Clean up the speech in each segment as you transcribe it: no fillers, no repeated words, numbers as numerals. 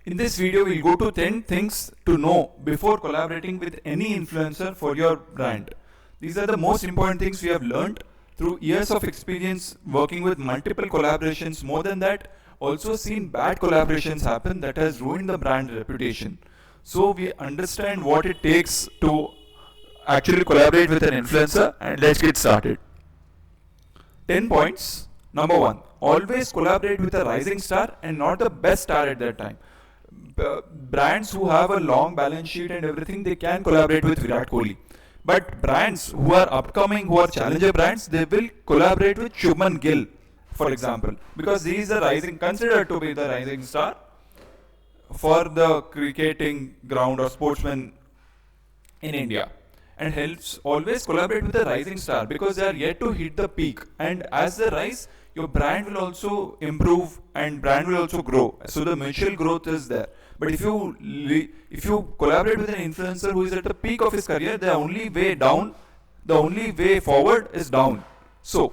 In this video, we'll go to 10 things to know before collaborating with any influencer for your brand. These are the most important things we have learned through years of experience working with multiple collaborations. More than that, also seen bad collaborations happen that has ruined the brand reputation. So we understand what it takes to actually collaborate with an influencer, and let's get started. 10 points. Number 1, always collaborate with a rising star and not the best star at that time. Brands who have a long balance sheet and everything, they can collaborate with Virat Kohli. But brands who are upcoming, who are challenger brands, they will collaborate with Shubman Gill, for example, because he is considered to be the rising star for the cricketing ground or sportsman in India, and helps always collaborate with a rising star because they are yet to hit the peak. And as they rise, your brand will also improve and brand will also grow. So the mutual growth is there. But if you collaborate with an influencer who is at the peak of his career, the only way forward is down. So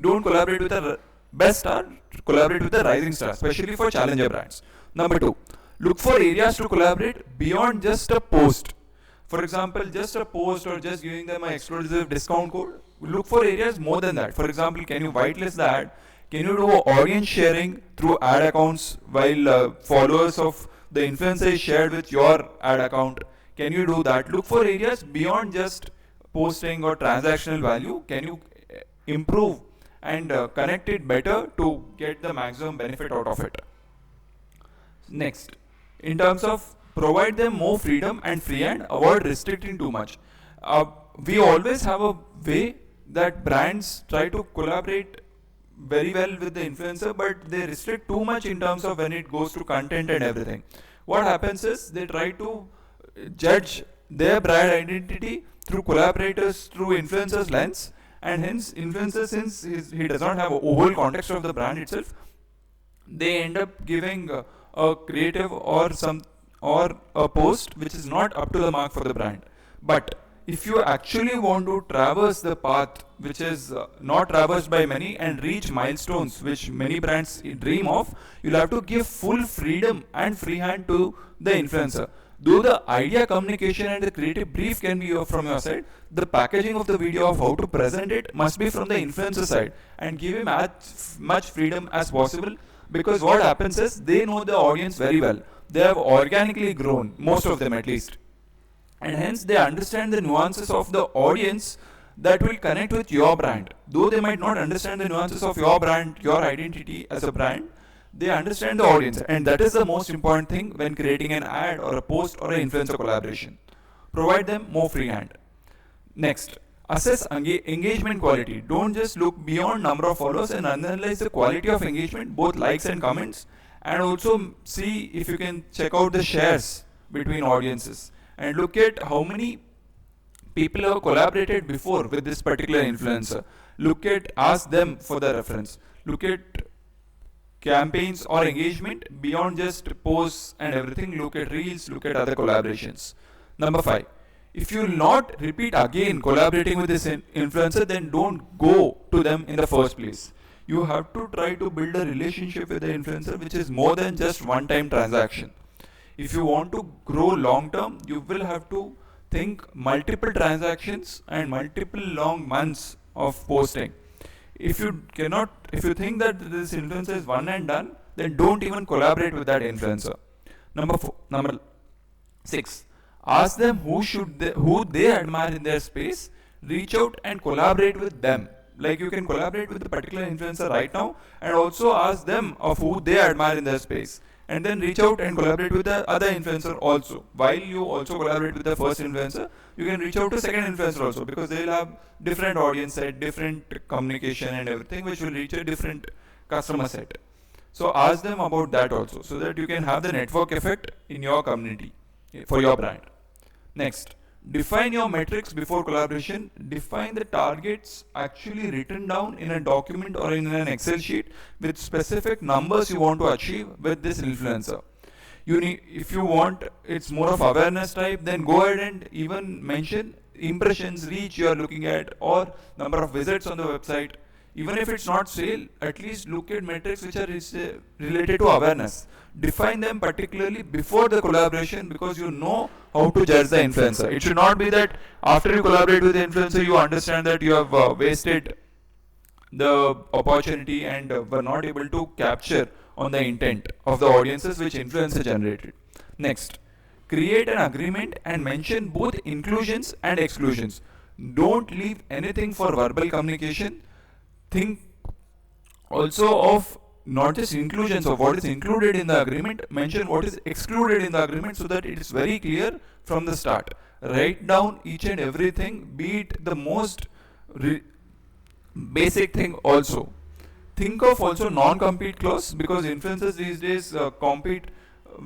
don't collaborate with a best star, collaborate with a rising star, especially for challenger brands. Number 2, look for areas to collaborate beyond just a post. For example, just a post or just giving them an exclusive discount code. Look for areas more than that. For example, can you whitelist the ad? Can you do audience sharing through ad accounts while followers of the influencer is shared with your ad account? Can you do that? Look for areas beyond just posting or transactional value. Can you improve and connect it better to get the maximum benefit out of it? Next, in terms of provide them more freedom and free hand, avoid restricting too much. We always have a way that brands try to collaborate very well with the influencer, but they restrict too much in terms of when it goes to content and everything. What happens is they try to judge their brand identity through collaborators, through influencers lens, and hence influencer, since he does not have a whole context of the brand itself, they end up giving a creative or a post which is not up to the mark for the brand. But if you actually want to traverse the path which is not traversed by many and reach milestones which many brands dream of, you'll have to give full freedom and free hand to the influencer. Though the idea communication and the creative brief can be from your side, the packaging of the video of how to present it must be from the influencer side, and give him as much freedom as possible, because what happens is they know the audience very well. They have organically grown, most of them at least, and hence they understand the nuances of the audience that will connect with your brand. Though they might not understand the nuances of your brand, your identity as a brand, they understand the audience, and that is the most important thing when creating an ad or a post or an influencer collaboration. Provide them more free hand. Next, assess engagement quality. Don't just look beyond number of followers, and analyze the quality of engagement, both likes and comments, and also see if you can check out the shares between audiences, and look at how many people have collaborated before with this particular influencer. Ask them for the reference. Look at campaigns or engagement beyond just posts and everything. Look at reels, look at other collaborations. Number 5, if you will not repeat again collaborating with this influencer, then don't go to them in the first place. You have to try to build a relationship with the influencer which is more than just one-time transaction. If you want to grow long term, you will have to think multiple transactions and multiple long months of posting. If you think that this influencer is one and done, then don't even collaborate with that influencer. Number 6, ask them who they admire in their space. Reach out and collaborate with them. Like, you can collaborate with the particular influencer right now and also ask them of who they admire in their space, and then reach out and collaborate with the other influencer also. While you also collaborate with the first influencer, you can reach out to second influencer also, because they will have different audience set, different communication and everything, which will reach a different customer set. So ask them about that also, so that you can have the network effect in your community for your brand. Next, define your metrics before collaboration. Define the targets actually written down in a document or in an Excel sheet with specific numbers you want to achieve with this influencer. If you want it's more of awareness type, then go ahead and even mention impressions, reach you are looking at, or number of visits on the website. Even if it's not sale, at least look at metrics which are related to awareness. Define them particularly before the collaboration, because you know how to judge the influencer. It should not be that after you collaborate with the influencer, you understand that you have wasted the opportunity and were not able to capture on the intent of the audiences which influencer generated. Next, create an agreement and mention both inclusions and exclusions. Don't leave anything for verbal communication. Think also of not just inclusions of what is included in the agreement, mention what is excluded in the agreement so that it is very clear from the start. Write down each and everything, be it the most basic thing also. Think of also non-compete clause, because influencers these days compete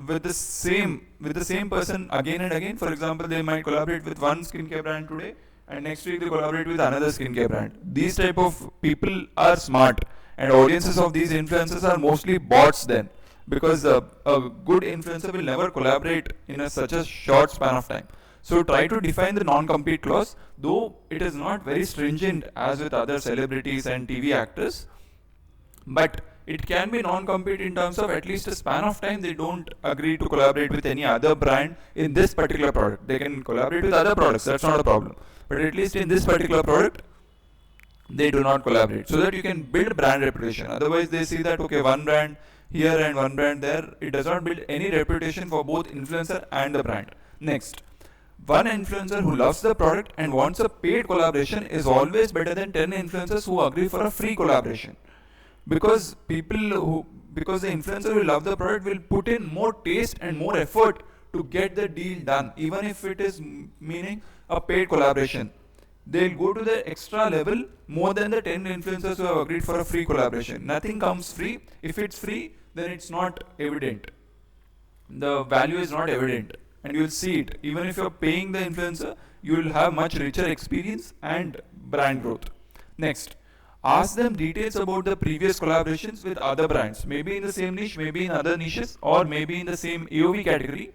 with the same person again and again. For example, they might collaborate with one skincare brand today, and next week they collaborate with another skincare brand. These type of people are smart, and audiences of these influencers are mostly bots then, because a good influencer will never collaborate in such a short span of time. So try to define the non-compete clause, though it is not very stringent as with other celebrities and TV actors, but it can be non-compete in terms of at least a span of time they don't agree to collaborate with any other brand in this particular product. They can collaborate with other products, that's not a problem, but at least in this particular product they do not collaborate, so that you can build brand reputation. Otherwise they see that okay, one brand here and one brand there, it does not build any reputation for both influencer and the brand. Next, one influencer who loves the product and wants a paid collaboration is always better than 10 influencers who agree for a free collaboration, because the influencer who love the product will put in more taste and more effort to get the deal done, even if it is meaning a paid collaboration. They'll go to the extra level more than the 10 influencers who have agreed for a free collaboration. Nothing comes free. If it's free, then it's not evident. The value is not evident, and you'll see it. Even if you're paying the influencer, you will have much richer experience and brand growth. Next, ask them details about the previous collaborations with other brands, maybe in the same niche, maybe in other niches, or maybe in the same AOV category.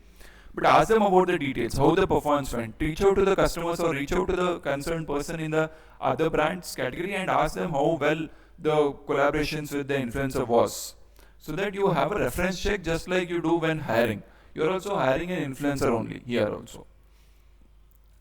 But ask them about the details, how the performance went. Reach out to the customers or reach out to the concerned person in the other brands category and ask them how well the collaborations with the influencer was, so that you have a reference check, just like you do when hiring. You're also hiring an influencer only here also.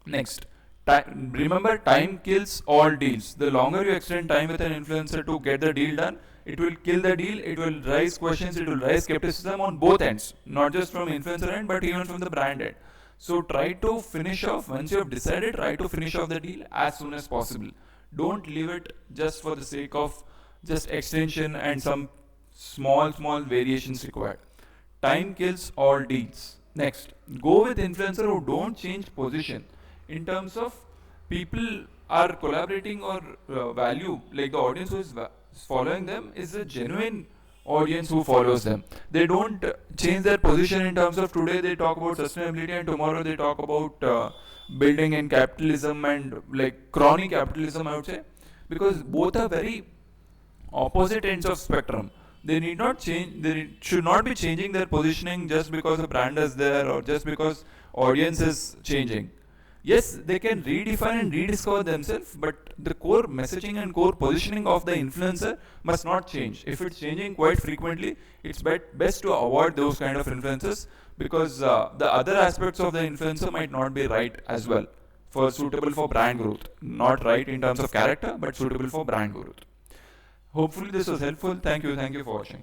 Next, remember, time kills all deals. The longer you extend time with an influencer to get the deal done, it will kill the deal, it will raise questions, it will raise skepticism on both ends, not just from influencer end but even from the brand end. So try to finish off, once you have decided, try to finish off the deal as soon as possible. Don't leave it just for the sake of just extension and some small variations required. Time kills all deals. Next, go with influencer who don't change position in terms of people are collaborating or value, like the audience who is following them is a genuine audience who follows them. They don't change their position in terms of today they talk about sustainability and tomorrow they talk about building in capitalism and like crony capitalism, I would say, because both are very opposite ends of spectrum. They need not change, they should not be changing their positioning just because a brand is there or just because audience is changing. Yes, they can redefine and rediscover themselves, but the core messaging and core positioning of the influencer must not change. If it's changing quite frequently, it's best to avoid those kind of influencers, because the other aspects of the influencer might not be right as well, suitable for brand growth. Not right in terms of character, but suitable for brand growth. Hopefully this was helpful. Thank you for watching.